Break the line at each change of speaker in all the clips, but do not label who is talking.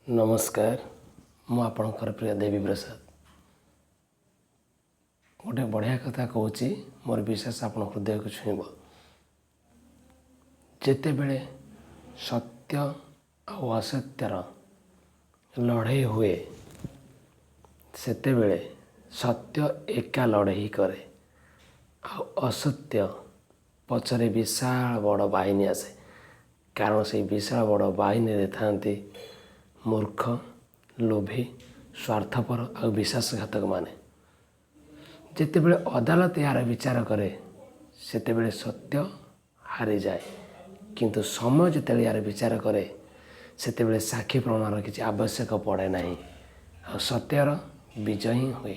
नमस्कार मु आपणकर प्रिय देवी प्रसाद गोटे बढ़िया कथा कहूँ मोर विश्वास आपण हृदय को छुईब जिते बड़े सत्य आ असत्यर लड़े हुए सेते बेले सत्य एका लड़े करे असत्य पचरे विशाल बड़ बाहिनी आसे कारण से विशाल बड़ बाहिनी रे थांती मूर्ख लोभी स्वार्थपर आ विश्वासघातक माने जितेबले अदालत यार विचार करे सेतेबले सत्य हारी जाए किंतु समय जिते यार विचार करे सेतेबले साक्षी प्रमाण किसी आवश्यक पड़े नहीं आ सत्यर विजय ही हुए।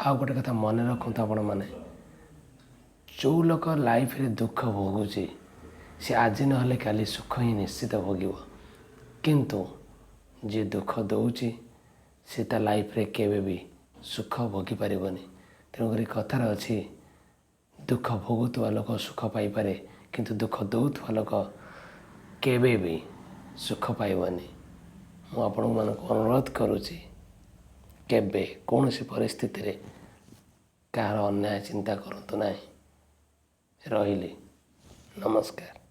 आ गोटे कथा मन रखता आपण मैंने जो लोक लाइफ रे दुख भोगुची सी आज ना काली सुख ही निश्चित भोग किंतु जी दुख दौची सी ता लाइफ रे केवे भी सुख भोगी पारिबनी। तेणुकर कथार अच्छी दुख भोगुवा लोक सुख पाइपे किंतु दुख दौथुवा लोक केवे भी सुख पाइबनी। मु आपण मानक अनुरोध करुच्ची केबे कौन सी परिस्थिति रे कहार अन्याय चिंता करतु नहीं। रही नमस्कार।